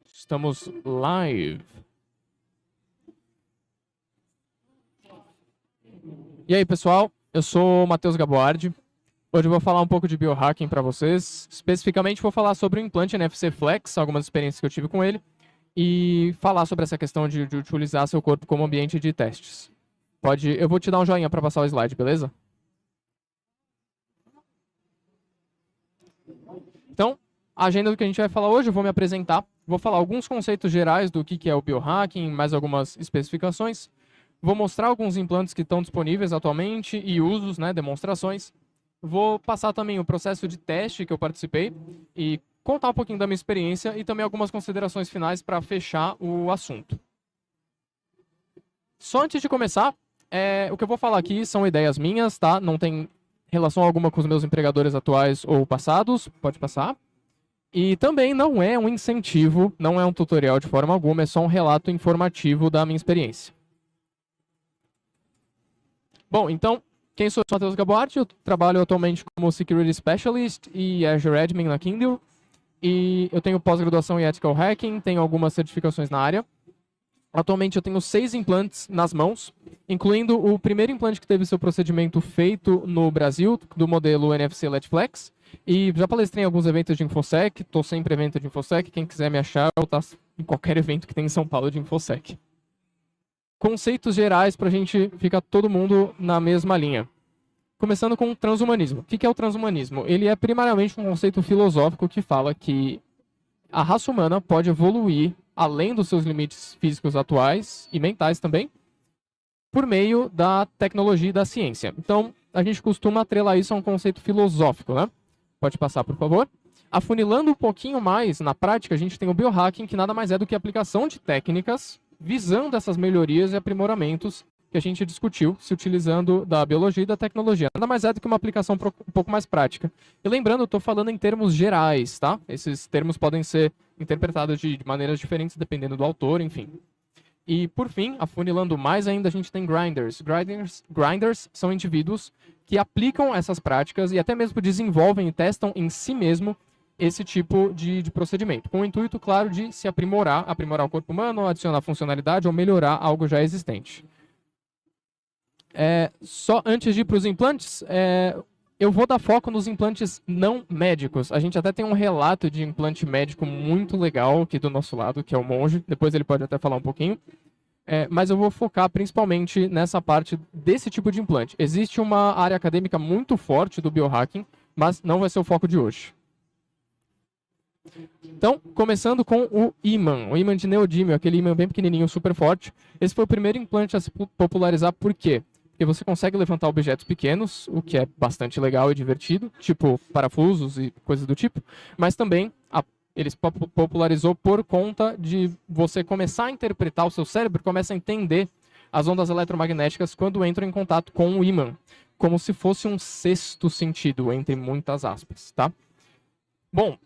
Estamos live. E aí, pessoal? Eu sou o Matheus Gaboardi. Hoje eu vou falar um pouco de biohacking para vocês. Especificamente, vou falar sobre o implante NFC Flex, algumas experiências que eu tive com ele, e falar sobre essa questão de utilizar seu corpo como ambiente de testes. Eu vou te dar um joinha para passar o slide, beleza? Então, a agenda do que a gente vai falar hoje, eu vou me apresentar. Vou falar alguns conceitos gerais do que é o biohacking, mais algumas especificações. Vou mostrar alguns implantes que estão disponíveis atualmente e usos, né, demonstrações. Vou passar também o processo de teste que eu participei e contar um pouquinho da minha experiência e também algumas considerações finais para fechar o assunto. Só antes de começar, o que eu vou falar aqui são ideias minhas, tá? Não tem relação alguma com os meus empregadores atuais ou passados, pode passar. E também não é um incentivo, não é um tutorial de forma alguma, é só um relato informativo da minha experiência. Bom, então, quem sou eu? Sou Matheus Gaboardi, eu trabalho atualmente como Security Specialist e Azure Admin na Kyndryl. E eu tenho pós-graduação em Ethical Hacking, tenho algumas certificações na área. Atualmente eu tenho 6 implantes nas mãos, incluindo o primeiro implante que teve seu procedimento feito no Brasil, do modelo NFC LEDflex. E já palestrei em alguns eventos de InfoSec, estou sempre em evento de InfoSec, quem quiser me achar, eu estou em qualquer evento que tem em São Paulo de InfoSec. Conceitos gerais para a gente ficar todo mundo na mesma linha. Começando com o transhumanismo. O que é o transhumanismo? Ele é primariamente um conceito filosófico que fala que a raça humana pode evoluir além dos seus limites físicos atuais e mentais também, por meio da tecnologia e da ciência. Então, a gente costuma atrelar isso a um conceito filosófico, né? Pode passar, por favor. Afunilando um pouquinho mais, na prática, a gente tem o biohacking, que nada mais é do que a aplicação de técnicas visando essas melhorias e aprimoramentos que a gente discutiu, se utilizando da biologia e da tecnologia. Nada mais é do que uma aplicação um pouco mais prática. E lembrando, eu estou falando em termos gerais, tá? Esses termos podem ser interpretados de maneiras diferentes, dependendo do autor, enfim. E, por fim, afunilando mais ainda, a gente tem grinders. Grinders são indivíduos que aplicam essas práticas e até mesmo desenvolvem e testam em si mesmo esse tipo de procedimento, com o intuito, claro, de se aprimorar o corpo humano, adicionar funcionalidade ou melhorar algo já existente. Só antes de ir para os implantes, eu vou dar foco nos implantes não médicos. A gente até tem um relato de implante médico muito legal aqui do nosso lado, que é o Monge. Depois ele pode até falar um pouquinho. Mas eu vou focar principalmente nessa parte desse tipo de implante. Existe uma área acadêmica muito forte do biohacking, mas não vai ser o foco de hoje. Então, começando com o ímã de neodímio, aquele ímã bem pequenininho, super forte. Esse foi o primeiro implante a se popularizar, por quê? Porque você consegue levantar objetos pequenos, o que é bastante legal e divertido, tipo parafusos e coisas do tipo, mas também ele se popularizou por conta de você começar a interpretar, o seu cérebro começa a entender as ondas eletromagnéticas quando entram em contato com o ímã, como se fosse um sexto sentido, entre muitas aspas, tá? Bom,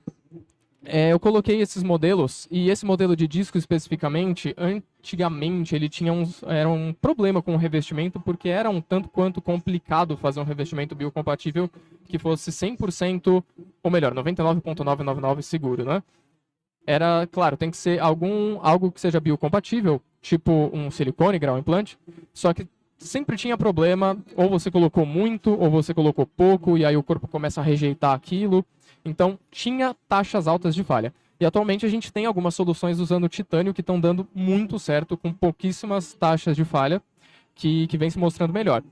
eu coloquei esses modelos, e esse modelo de disco especificamente, antigamente ele tinha era um problema com o revestimento, porque era um tanto quanto complicado fazer um revestimento biocompatível que fosse 100%, ou melhor, 99,999 seguro, né? Era, claro, tem que ser algo que seja biocompatível, tipo um silicone, grau implante, só que sempre tinha problema, ou você colocou muito, ou você colocou pouco, e aí o corpo começa a rejeitar aquilo. Então, tinha taxas altas de falha. E atualmente a gente tem algumas soluções usando titânio que estão dando muito certo, com pouquíssimas taxas de falha, que vem se mostrando melhor.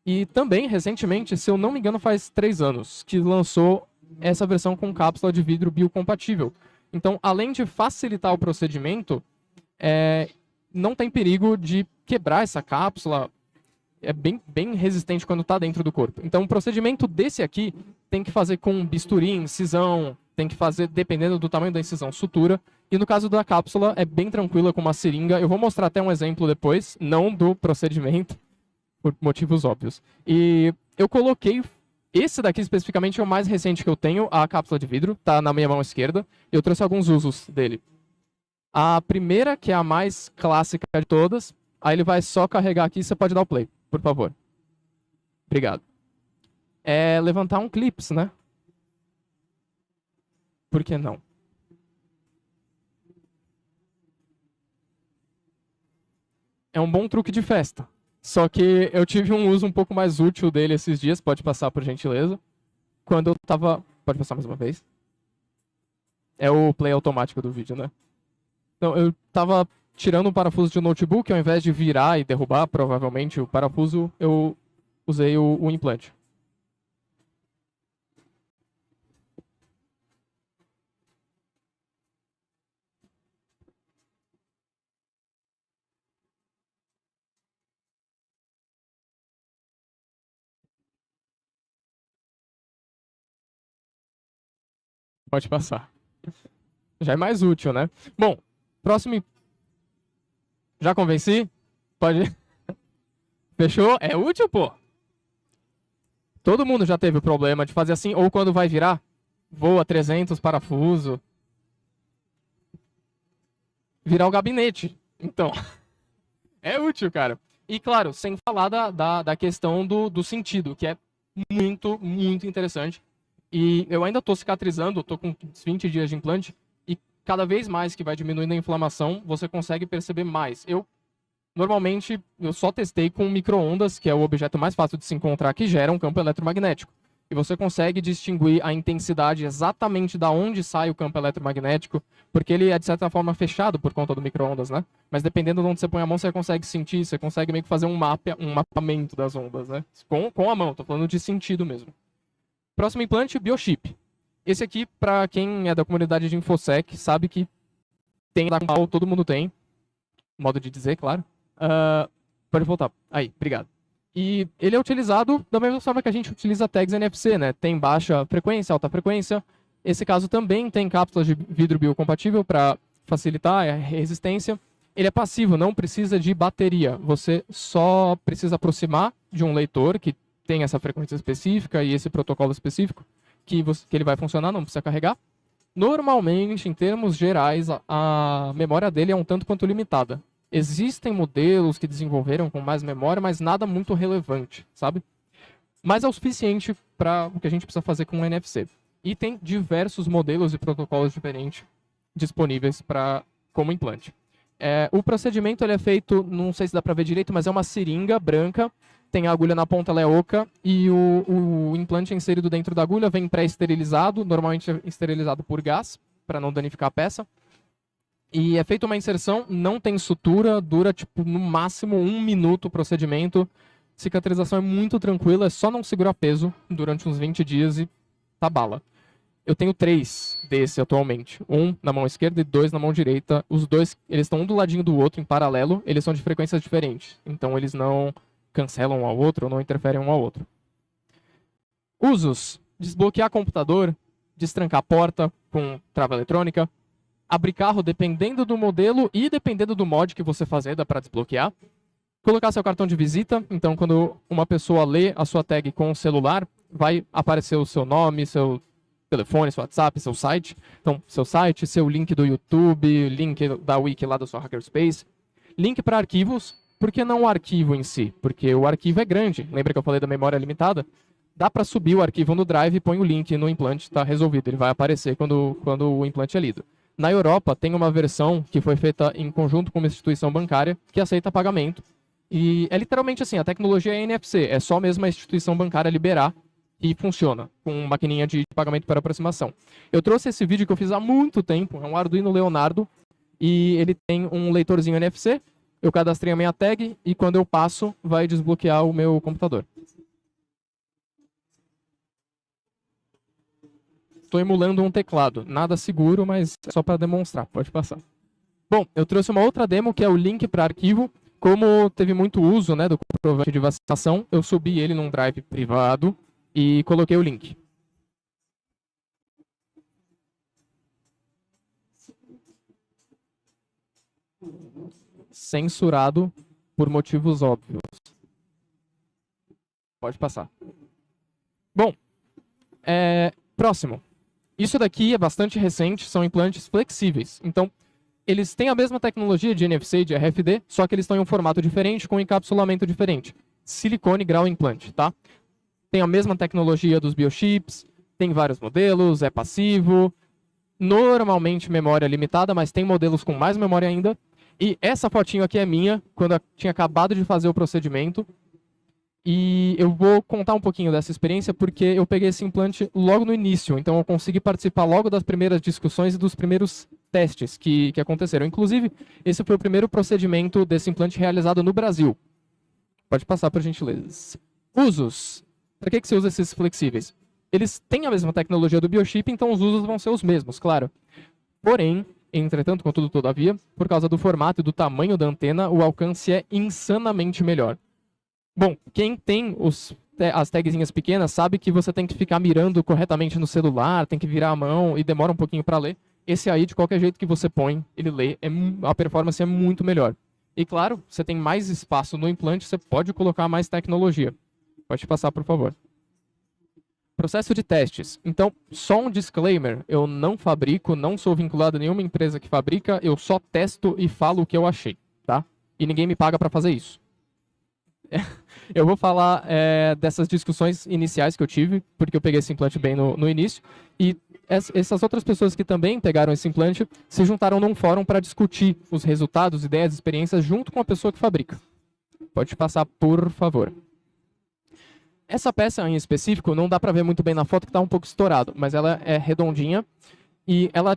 E também, recentemente, se eu não me engano, faz 3 anos, que lançou essa versão com cápsula de vidro biocompatível. Então, além de facilitar o procedimento, não tem perigo de quebrar essa cápsula. É bem resistente quando está dentro do corpo. Então, o procedimento desse aqui tem que fazer com bisturi, incisão, tem que fazer, dependendo do tamanho da incisão, sutura. E no caso da cápsula, é bem tranquila com uma seringa. Eu vou mostrar até um exemplo depois, não do procedimento, por motivos óbvios. E eu coloquei, esse daqui especificamente é o mais recente que eu tenho, a cápsula de vidro, tá na minha mão esquerda. Eu trouxe alguns usos dele. A primeira, que é a mais clássica de todas, aí ele vai só carregar aqui, você pode dar o play, por favor. Obrigado. É levantar um clips, né? Por que não? É um bom truque de festa. Só que eu tive um uso um pouco mais útil dele esses dias, pode passar por gentileza. Quando eu tava. Pode passar mais uma vez? É o play automático do vídeo, né? Então, eu tava tirando um parafuso de um notebook, ao invés de virar e derrubar, provavelmente, o parafuso, eu usei o implante. Pode passar. Já é mais útil, né? Bom, próximo. Já convenci? Pode. Fechou? É útil, pô. Todo mundo já teve o problema de fazer assim, ou quando vai virar, voa 300 parafuso. Virar o gabinete. Então, é útil, cara. E claro, sem falar da questão do sentido, que é muito, muito interessante. E eu ainda tô cicatrizando, tô com 20 dias de implante, e cada vez mais que vai diminuindo a inflamação, você consegue perceber mais. Normalmente, eu só testei com micro-ondas, que é o objeto mais fácil de se encontrar, que gera um campo eletromagnético. E você consegue distinguir a intensidade exatamente da onde sai o campo eletromagnético, porque ele é, de certa forma, fechado por conta do micro-ondas, né? Mas dependendo de onde você põe a mão, você consegue sentir, você consegue meio que fazer um mapeamento das ondas, né? Com a mão, tô falando de sentido mesmo. Próximo implante, Biochip. Esse aqui, para quem é da comunidade de InfoSec, sabe que tem da qual todo mundo tem. Modo de dizer, claro. Pode voltar. Aí, obrigado. E ele é utilizado da mesma forma que a gente utiliza tags NFC, né? Tem baixa frequência, alta frequência. Esse caso também tem cápsulas de vidro biocompatível para facilitar a resistência. Ele é passivo, não precisa de bateria. Você só precisa aproximar de um leitor que tem essa frequência específica e esse protocolo específico que ele vai funcionar, não precisa carregar. Normalmente, em termos gerais, a memória dele é um tanto quanto limitada. Existem modelos que desenvolveram com mais memória, mas nada muito relevante, sabe? Mas é o suficiente para o que a gente precisa fazer com o NFC. E tem diversos modelos e protocolos diferentes disponíveis como implante. O procedimento ele é feito, não sei se dá para ver direito, mas é uma seringa branca, tem a agulha na ponta, ela é oca, e o implante é inserido dentro da agulha, vem pré-esterilizado, normalmente é esterilizado por gás, para não danificar a peça. E é feita uma inserção, não tem sutura, dura tipo no máximo 1 minuto o procedimento. Cicatrização é muito tranquila, é só não segurar peso durante uns 20 dias e tá bala. Eu tenho 3 desse atualmente. Um na mão esquerda e 2 na mão direita. Os dois, eles estão um do ladinho do outro, em paralelo. Eles são de frequências diferentes. Então eles não cancelam um ao outro ou não interferem um ao outro. Usos. Desbloquear computador, destrancar a porta com trava eletrônica, abrir carro dependendo do modelo e dependendo do mod que você fazer, dá para desbloquear. Colocar seu cartão de visita, então quando uma pessoa lê a sua tag com o celular, vai aparecer o seu nome, seu telefone, seu WhatsApp, seu site. Então, seu site, seu link do YouTube, link da wiki lá da sua Hackerspace. Link para arquivos, por que não o arquivo em si? Porque o arquivo é grande, lembra que eu falei da memória limitada? Dá para subir o arquivo no Drive e põe o link no implante, está resolvido. Ele vai aparecer quando o implante é lido. Na Europa, tem uma versão que foi feita em conjunto com uma instituição bancária que aceita pagamento. E é literalmente assim, a tecnologia é NFC, é só mesmo a instituição bancária liberar e funciona, com maquininha de pagamento por aproximação. Eu trouxe esse vídeo que eu fiz há muito tempo, é um Arduino Leonardo, e ele tem um leitorzinho NFC, eu cadastrei a minha tag, e quando eu passo, vai desbloquear o meu computador. Estou emulando um teclado. Nada seguro, mas é só para demonstrar. Pode passar. Bom, eu trouxe uma outra demo, que é o link para arquivo. Como teve muito uso, né, do comprovante de vacinação, eu subi ele num drive privado e coloquei o link. Censurado por motivos óbvios. Pode passar. Bom, próximo. Isso daqui é bastante recente, são implantes flexíveis. Então, Eles têm a mesma tecnologia de NFC e de RFD, só que eles estão em um formato diferente, com um encapsulamento diferente. Silicone grau implante, tá? Tem a mesma tecnologia dos biochips, tem vários modelos, é passivo, normalmente memória limitada, mas tem modelos com mais memória ainda. E essa fotinho aqui é minha, quando eu tinha acabado de fazer o procedimento. E eu vou contar um pouquinho dessa experiência, porque eu peguei esse implante logo no início, então eu consegui participar logo das primeiras discussões e dos primeiros testes que aconteceram. Inclusive, esse foi o primeiro procedimento desse implante realizado no Brasil. Pode passar, por gentileza. Usos. Para que você usa esses flexíveis? Eles têm a mesma tecnologia do biochip, então os usos vão ser os mesmos, claro. Porém, entretanto, contudo, todavia, por causa do formato e do tamanho da antena, o alcance é insanamente melhor. Bom, quem tem as tagzinhas pequenas sabe que você tem que ficar mirando corretamente no celular, tem que virar a mão e demora um pouquinho para ler. Esse aí, de qualquer jeito que você põe, ele lê, a performance é muito melhor. E claro, você tem mais espaço no implante, você pode colocar mais tecnologia. Pode passar, por favor. Processo de testes. Então, só um disclaimer, eu não fabrico, não sou vinculado a nenhuma empresa que fabrica, eu só testo e falo o que eu achei, tá? E ninguém me paga para fazer isso. Eu vou falar dessas discussões iniciais que eu tive, porque eu peguei esse implante bem no início, e essas outras pessoas que também pegaram esse implante se juntaram num fórum para discutir os resultados, ideias, experiências, junto com a pessoa que fabrica. Pode passar, por favor. Essa peça em específico não dá para ver muito bem na foto, que está um pouco estourado, mas ela é redondinha, e ela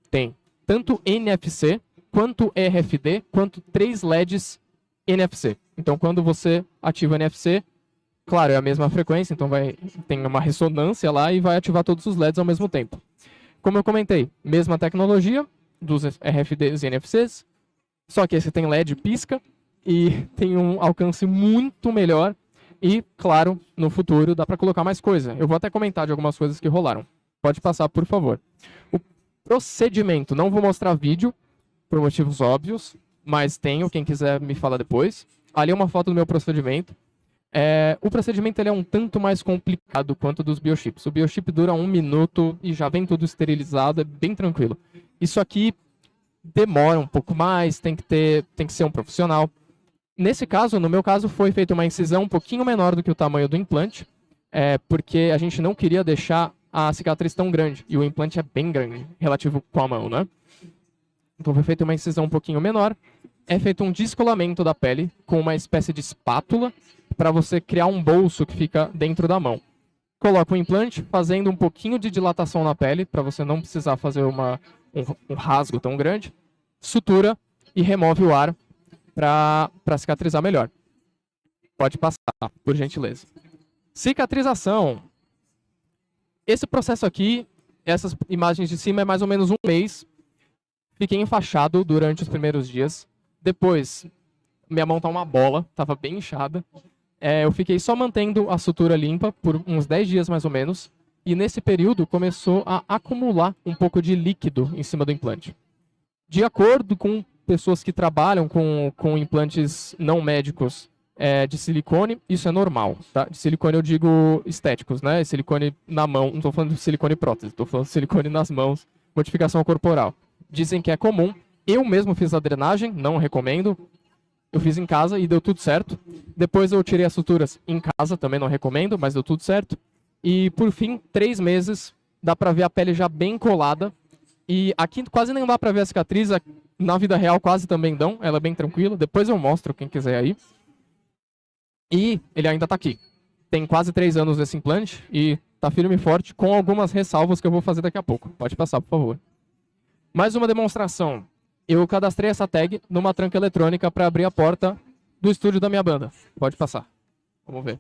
tem tanto NFC, quanto RFD, quanto 3 LEDs NFC. Então, quando você ativa o NFC, claro, é a mesma frequência, então tem uma ressonância lá e vai ativar todos os LEDs ao mesmo tempo. Como eu comentei, mesma tecnologia dos RFDs e NFCs, só que esse tem LED pisca e tem um alcance muito melhor e, claro, no futuro dá para colocar mais coisa. Eu vou até comentar de algumas coisas que rolaram. Pode passar, por favor. O procedimento, não vou mostrar vídeo, por motivos óbvios, mas tenho, quem quiser me fala depois. Ali é uma foto do meu procedimento. O procedimento ele é um tanto mais complicado quanto dos biochips. O biochip dura 1 minuto e já vem tudo esterilizado, é bem tranquilo. Isso aqui demora um pouco mais, tem que ser um profissional. Nesse caso, no meu caso, foi feita uma incisão um pouquinho menor do que o tamanho do implante, porque a gente não queria deixar a cicatriz tão grande, e o implante é bem grande, relativo com a mão, né? Então foi feita uma incisão um pouquinho menor, é feito um descolamento da pele com uma espécie de espátula para você criar um bolso que fica dentro da mão. Coloca o implante, fazendo um pouquinho de dilatação na pele, para você não precisar fazer um rasgo tão grande, sutura e remove o ar para cicatrizar melhor. Pode passar, por gentileza. Cicatrização. Esse processo aqui, essas imagens de cima, é mais ou menos 1 mês. Fiquei enfaixado durante os primeiros dias. Depois, minha mão tá uma bola, tava bem inchada. Eu fiquei só mantendo a sutura limpa por uns 10 dias mais ou menos. E nesse período começou a acumular um pouco de líquido em cima do implante. De acordo com pessoas que trabalham com implantes não médicos de silicone, isso é normal, tá? De silicone eu digo estéticos, né? Silicone na mão, não estou falando de silicone prótese, estou falando de silicone nas mãos, modificação corporal. Dizem que é comum. Eu mesmo fiz a drenagem, não recomendo. Eu fiz em casa e deu tudo certo. Depois eu tirei as suturas em casa, também não recomendo, mas deu tudo certo. E por fim, 3 meses, dá pra ver a pele já bem colada. E aqui quase nem dá pra ver a cicatriz, na vida real quase também dão, ela é bem tranquila. Depois eu mostro, quem quiser aí. E ele ainda tá aqui. Tem quase 3 anos esse implante e tá firme e forte, com algumas ressalvas que eu vou fazer daqui a pouco. Pode passar, por favor. Mais uma demonstração. Eu cadastrei essa tag numa tranca eletrônica para abrir a porta do estúdio da minha banda. Pode passar. Vamos ver.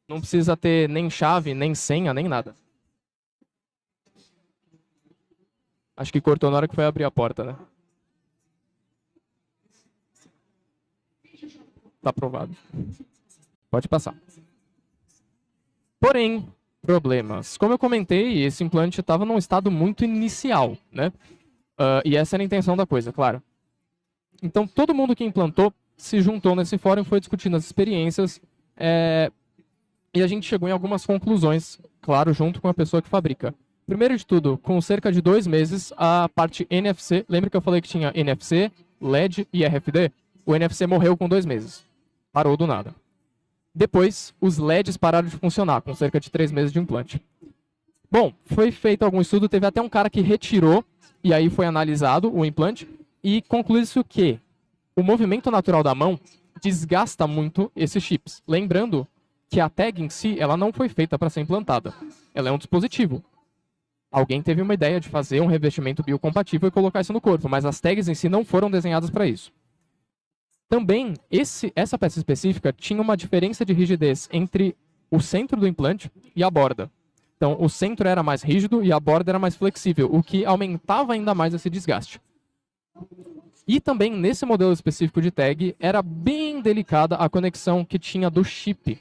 Não precisa ter nem chave, nem senha, nem nada. Acho que cortou na hora que foi abrir a porta, né? Tá aprovado. Pode passar. Porém, problemas. Como eu comentei, esse implante estava num estado muito inicial, né? E essa era a intenção da coisa, claro. Então, todo mundo que implantou se juntou nesse fórum e foi discutindo as experiências. E a gente chegou em algumas conclusões, claro, junto com a pessoa que fabrica. Primeiro de tudo, com cerca de 2 meses, a parte NFC, lembra que eu falei que tinha NFC, LED e RFD? O NFC morreu com 2 meses. Parou do nada. Depois, os LEDs pararam de funcionar, com cerca de 3 meses de implante. Bom, foi feito algum estudo, teve até um cara que retirou, e aí foi analisado o implante, e concluiu-se que o movimento natural da mão desgasta muito esses chips. Lembrando que a tag em si, ela não foi feita para ser implantada. Ela é um dispositivo. Alguém teve uma ideia de fazer um revestimento biocompatível e colocar isso no corpo, mas as tags em si não foram desenhadas para isso. Também, essa peça específica tinha uma diferença de rigidez entre o centro do implante e a borda. Então, o centro era mais rígido e a borda era mais flexível, o que aumentava ainda mais esse desgaste. E também, nesse modelo específico de tag, era bem delicada a conexão que tinha do chip.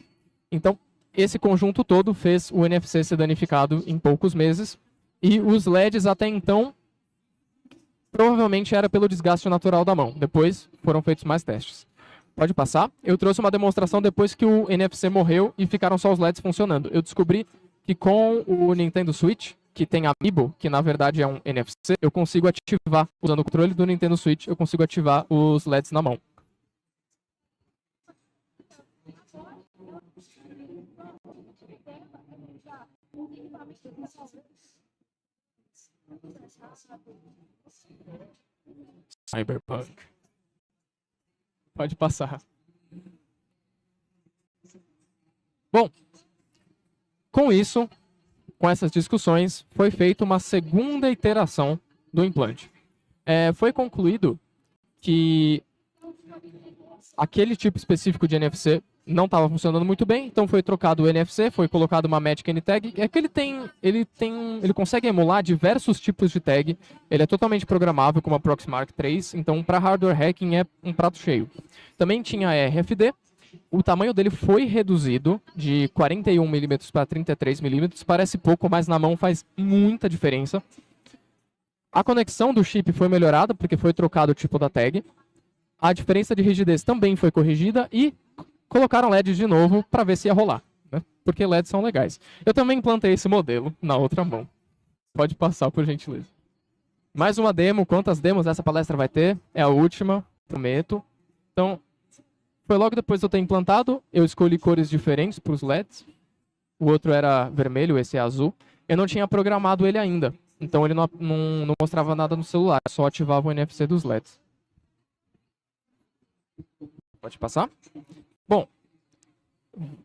Então, esse conjunto todo fez o NFC ser danificado em poucos meses, e os LEDs até então provavelmente era pelo desgaste natural da mão. Depois foram feitos mais testes. Pode passar. Eu trouxe uma demonstração depois que o NFC morreu e ficaram só os LEDs funcionando. Eu descobri que com o Nintendo Switch, que tem Amiibo, que na verdade é um NFC, eu consigo ativar, usando o controle do Nintendo Switch, eu consigo ativar os LEDs na mão. Cyberpunk. Pode passar. Bom, com isso, com essas discussões, foi feita uma segunda iteração do implante. Foi concluído que aquele tipo específico de NFC não estava funcionando muito bem, então foi trocado o NFC, foi colocado uma Magic N-Tag. É que ele consegue emular diversos tipos de tag, ele é totalmente programável como a Proxmark 3, então para hardware hacking é um prato cheio. Também tinha RFD, o tamanho dele foi reduzido de 41mm para 33mm, parece pouco, mas na mão faz muita diferença. A conexão do chip foi melhorada, porque foi trocado o tipo da tag. A diferença de rigidez também foi corrigida e colocaram LEDs de novo para ver se ia rolar, né? Porque LEDs são legais. Eu também implantei esse modelo na outra mão. Pode passar, por gentileza. Mais uma demo. Quantas demos essa palestra vai ter? É a última, prometo. Então, foi logo depois de eu ter implantado. Eu escolhi cores diferentes para os LEDs. O outro era vermelho, esse é azul. Eu não tinha programado ele ainda. Então, ele não mostrava nada no celular. Só ativava o NFC dos LEDs. Pode passar? Bom,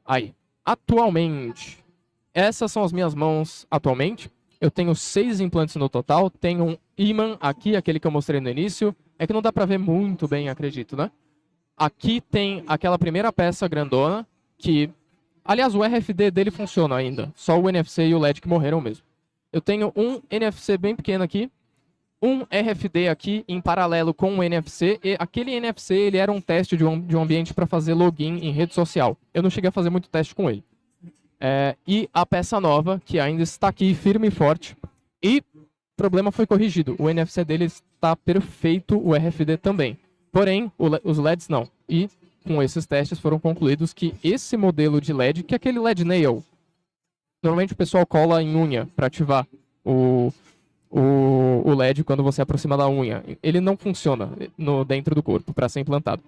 aí, atualmente, essas são as minhas mãos atualmente. Eu tenho 6 implantes no total, tenho um imã aqui, aquele que eu mostrei no início. É que não dá pra ver muito bem, acredito, né? Aqui tem aquela primeira peça grandona, que, aliás, o RFD dele funciona ainda, só o NFC e o LED que morreram mesmo. Eu tenho um NFC bem pequeno aqui, um RFD aqui em paralelo com o NFC, e aquele NFC ele era um teste de um ambiente para fazer login em rede social. Eu não cheguei a fazer muito teste com ele. E a peça nova, que ainda está aqui firme e forte, e o problema foi corrigido. O NFC dele está perfeito, o RFD também. Porém, os LEDs não. E com esses testes foram concluídos que esse modelo de LED, que é aquele LED nail, normalmente o pessoal cola em unha para ativar o LED quando você aproxima da unha. Ele não funciona dentro do corpo para ser implantado.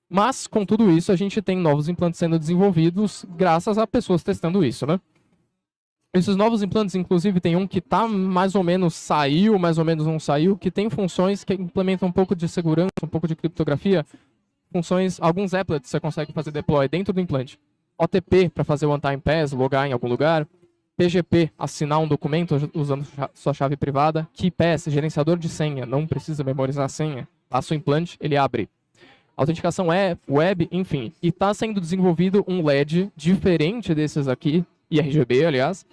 Mas, com tudo isso, a gente tem novos implantes sendo desenvolvidos graças a pessoas testando isso, né? Esses novos implantes, inclusive, tem um que tá mais ou menos saiu, mais ou menos não saiu, que tem funções que implementam um pouco de segurança, um pouco de criptografia, funções, alguns applets você consegue fazer deploy dentro do implante. OTP para fazer o one-time pass, logar em algum lugar. PGP, assinar um documento usando sua chave privada. KeyPass, gerenciador de senha, não precisa memorizar a senha. Passa o implante, ele abre. Autenticação web, enfim. E está sendo desenvolvido um LED diferente desses aqui, e RGB, aliás,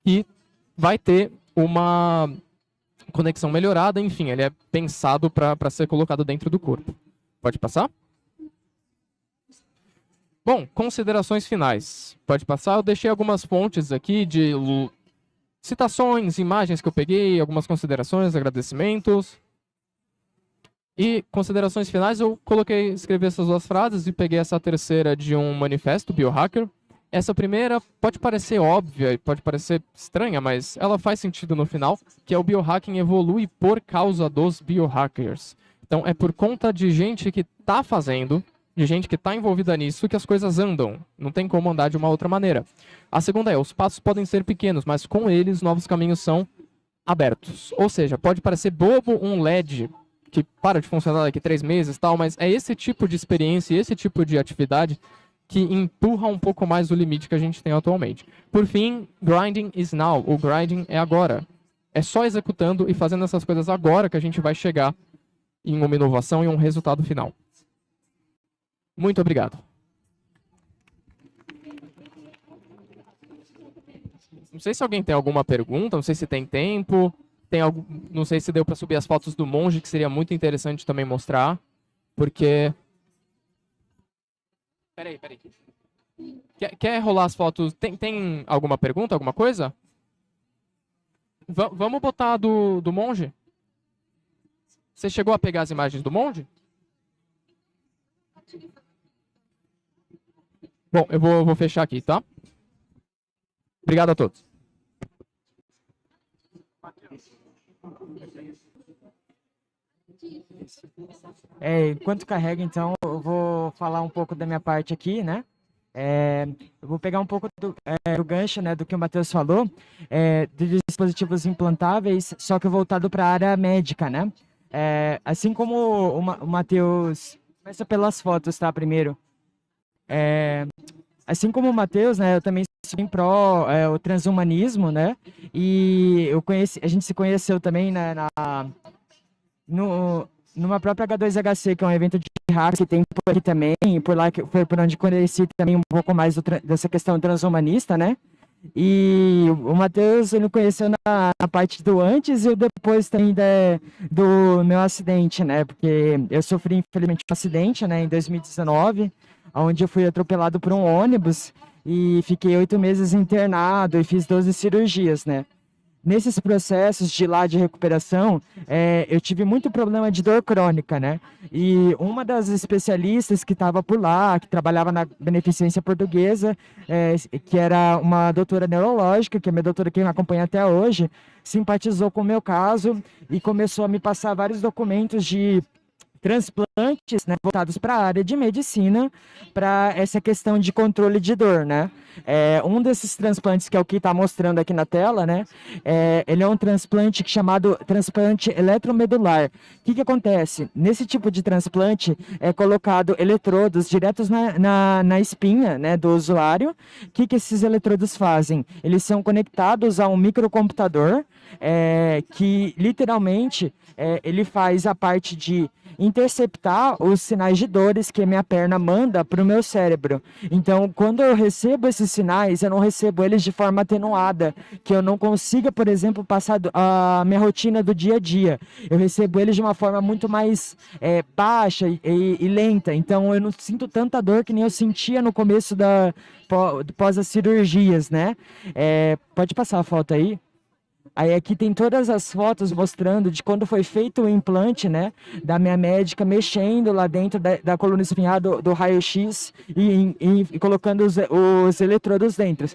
que vai ter uma conexão melhorada, enfim, ele é pensado para ser colocado dentro do corpo. Pode passar? Bom, considerações finais. Pode passar? Eu deixei algumas fontes aqui de citações, imagens que eu peguei, algumas considerações, agradecimentos. E considerações finais, eu escrevi essas 2 frases e peguei essa terceira de um manifesto, Biohacker. Essa primeira pode parecer óbvia e pode parecer estranha, mas ela faz sentido no final, que é o biohacking evolui por causa dos biohackers. Então é por conta de gente que está fazendo, de gente que está envolvida nisso, que as coisas andam. Não tem como andar de uma outra maneira. A segunda é, os passos podem ser pequenos, mas com eles novos caminhos são abertos. Ou seja, pode parecer bobo um LED que para de funcionar daqui 3 meses, tal, mas é esse tipo de experiência, esse tipo de atividade que empurra um pouco mais o limite que a gente tem atualmente. Por fim, grinding is now. O grinding é agora. É só executando e fazendo essas coisas agora que a gente vai chegar em uma inovação e um resultado final. Muito obrigado. Não sei se alguém tem alguma pergunta, não sei se tem tempo. Tem algo, não sei se deu para subir as fotos do monge, que seria muito interessante também mostrar, porque... Peraí. Quer rolar as fotos? Tem alguma pergunta, alguma coisa? Vamos botar do monge? Você chegou a pegar as imagens do monge? Bom, eu vou fechar aqui, tá? Obrigado a todos. Enquanto carrega, então, eu vou falar um pouco da minha parte aqui, né? Eu vou pegar um pouco do gancho, né, do que o Matheus falou, de dispositivos implantáveis, só que voltado para a área médica, né? Assim como o Matheus... Começa pelas fotos, tá, primeiro. Assim como o Matheus, né, eu também sou em pró o transhumanismo, né? E a gente se conheceu também, né, numa própria H2HC, que é um evento de hack que tem por aqui também, por lá que foi por onde conheci também um pouco mais dessa questão transhumanista, né? E o Matheus, ele me conheceu na parte do antes e o depois também do meu acidente, né? Porque eu sofri, infelizmente, um acidente, né, em 2019, onde eu fui atropelado por um ônibus e fiquei 8 meses internado e fiz 12 cirurgias, né? Nesses processos de recuperação, eu tive muito problema de dor crônica, né? E uma das especialistas que estava por lá, que trabalhava na Beneficência Portuguesa, que era uma doutora neurológica, que é minha doutora que me acompanha até hoje, simpatizou com o meu caso e começou a me passar vários documentos de transplantes, né, voltados para a área de medicina, para essa questão de controle de dor, né? Um desses transplantes, que é o que está mostrando aqui na tela, né? Ele é um transplante chamado transplante eletromedular. O que acontece? Nesse tipo de transplante é colocado eletrodos diretos na espinha, né, do usuário. O que esses eletrodos fazem? Eles são conectados a um microcomputador que literalmente ele faz a parte de interceptar os sinais de dores que a minha perna manda para o meu cérebro. Então, quando eu recebo esses sinais, eu não recebo eles de forma atenuada, que eu não consiga, por exemplo, passar a minha rotina do dia a dia. Eu recebo eles de uma forma muito mais baixa e lenta. Então, eu não sinto tanta dor que nem eu sentia no começo pós as cirurgias, né? Pode passar a foto aí. Aí aqui tem todas as fotos mostrando de quando foi feito o implante, né, da minha médica mexendo lá dentro da coluna espinhal do raio-x e colocando os eletrodos dentro.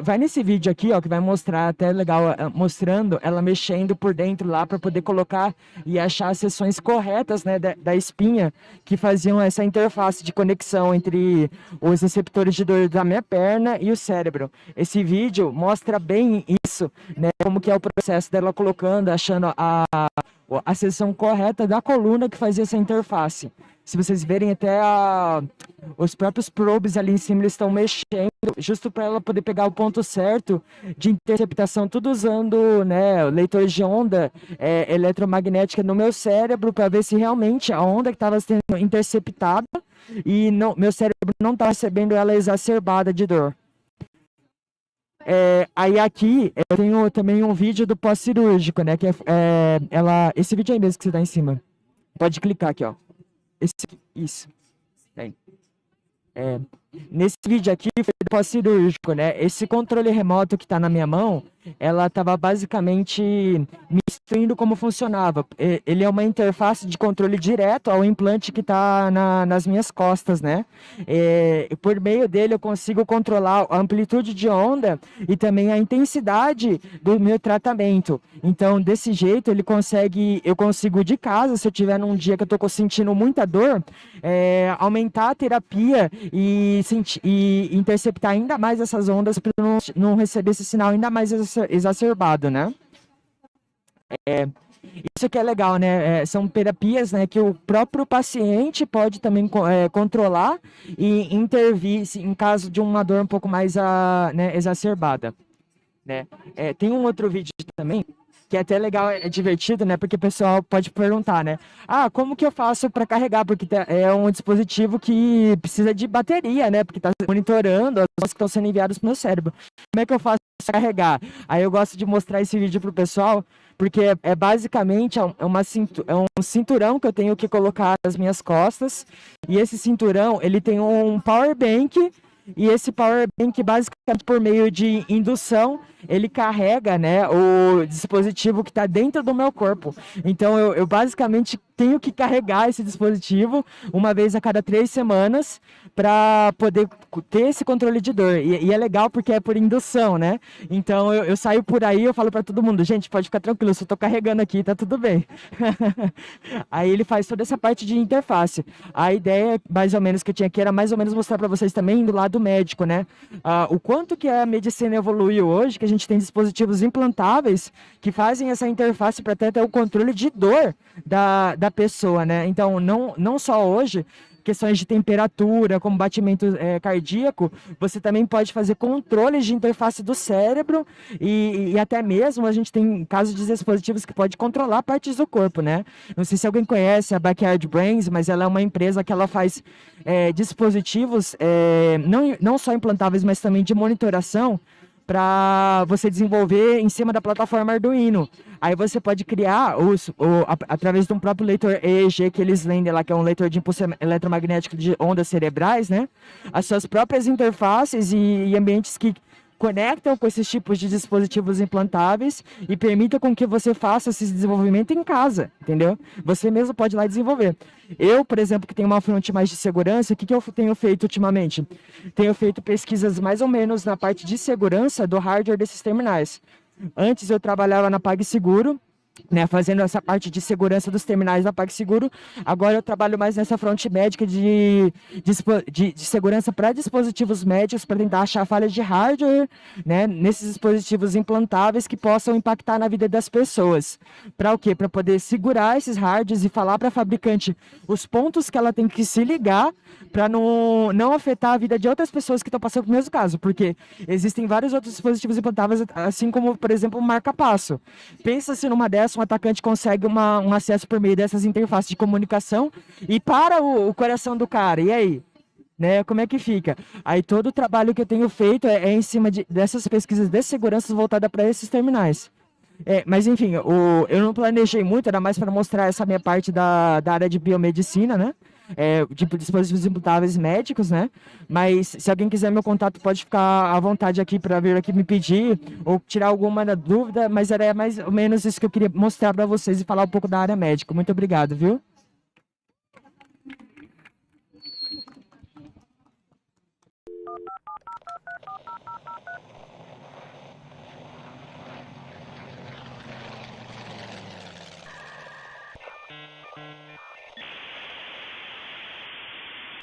Vai nesse vídeo aqui, ó, que vai mostrar até legal, mostrando ela mexendo por dentro lá para poder colocar e achar as seções corretas, né, da espinha que faziam essa interface de conexão entre os receptores de dor da minha perna e o cérebro. Esse vídeo mostra bem isso, né, como que é o processo dela colocando, achando a seção correta da coluna que fazia essa interface. Se vocês verem até os próprios probes ali em cima, eles estão mexendo, justo para ela poder pegar o ponto certo de interceptação, tudo usando, né, leitores de onda eletromagnética no meu cérebro, para ver se realmente a onda que estava sendo interceptada e meu cérebro não estava recebendo ela exacerbada de dor. Aí aqui eu tenho também um vídeo do pós-cirúrgico, né, que esse vídeo aí mesmo que você está em cima. Pode clicar aqui, ó. Isso. Nesse vídeo aqui foi do pós-cirúrgico, né? Esse controle remoto que está na minha mão ela estava basicamente me instruindo como funcionava. Ele é uma interface de controle direto ao implante que está nas minhas costas, né? Por meio dele eu consigo controlar a amplitude de onda e também a intensidade do meu tratamento. Então, desse jeito, eu consigo de casa, se eu tiver num dia que eu estou sentindo muita dor, aumentar a terapia e interceptar ainda mais essas ondas para não receber esse sinal ainda mais exacerbado, né? Isso que é legal, né? São terapias, né, que o próprio paciente pode também controlar e intervir em caso de uma dor um pouco mais né, exacerbada, né? Tem um outro vídeo também que é até legal, é divertido, né? Porque o pessoal pode perguntar, né? Ah, como que eu faço para carregar? Porque é um dispositivo que precisa de bateria, né? Porque está monitorando as coisas que estão sendo enviadas para o meu cérebro. Como é que eu faço para carregar? Aí eu gosto de mostrar esse vídeo para o pessoal, porque basicamente é um cinturão que eu tenho que colocar nas minhas costas. E esse cinturão, ele tem um power bank. E esse power bank, basicamente por meio de indução, ele carrega, né, o dispositivo que está dentro do meu corpo. Então eu basicamente tenho que carregar esse dispositivo uma vez a cada 3 semanas para poder ter esse controle de dor. E é legal porque é por indução, né? Então eu saio por aí, eu falo para todo mundo, gente, pode ficar tranquilo, eu só estou carregando aqui, tá tudo bem. Aí ele faz toda essa parte de interface. A ideia, mais ou menos, que eu tinha aqui era mais ou menos mostrar para vocês também do lado médico, né? O quanto que a medicina evoluiu hoje, que a gente tem dispositivos implantáveis que fazem essa interface para ter o controle de dor da pessoa, né? Então, não só hoje, questões de temperatura, como batimento cardíaco, você também pode fazer controles de interface do cérebro e até mesmo a gente tem casos de dispositivos que pode controlar partes do corpo, né? Não sei se alguém conhece a Backyard Brains, mas ela é uma empresa que ela faz dispositivos não só implantáveis, mas também de monitoração para você desenvolver em cima da plataforma Arduino. Aí você pode criar através de um próprio leitor EEG que eles vendem lá, que é um leitor de impulso eletromagnético de ondas cerebrais, né? As suas próprias interfaces e ambientes que conectam com esses tipos de dispositivos implantáveis e permitam com que você faça esse desenvolvimento em casa, entendeu? Você mesmo pode ir lá desenvolver. Eu, por exemplo, que tenho uma fronte mais de segurança, o que eu tenho feito ultimamente? Tenho feito pesquisas mais ou menos na parte de segurança do hardware desses terminais. Antes eu trabalhava na PagSeguro, né, fazendo essa parte de segurança dos terminais da PagSeguro. Agora eu trabalho mais nessa fronte médica de segurança para dispositivos médicos, para tentar achar falhas de hardware, né, nesses dispositivos implantáveis que possam impactar na vida das pessoas. Para o quê? Para poder segurar esses hardwares e falar para a fabricante os pontos que ela tem que se ligar para não afetar a vida de outras pessoas que estão passando pelo mesmo caso, porque existem vários outros dispositivos implantáveis, assim como, por exemplo, o marca-passo. Pensa-se numa dessas, um atacante consegue um acesso por meio dessas interfaces de comunicação e para o coração do cara. E aí? Né, como é que fica? Aí todo o trabalho que eu tenho feito é em cima dessas pesquisas de segurança voltadas para esses terminais. Mas enfim, eu não planejei muito, era mais para mostrar essa minha parte da área de biomedicina, né? De dispositivos implantáveis médicos, né? Mas se alguém quiser meu contato, pode ficar à vontade aqui para vir aqui me pedir ou tirar alguma dúvida, mas era mais ou menos isso que eu queria mostrar para vocês e falar um pouco da área médica. Muito obrigado, viu?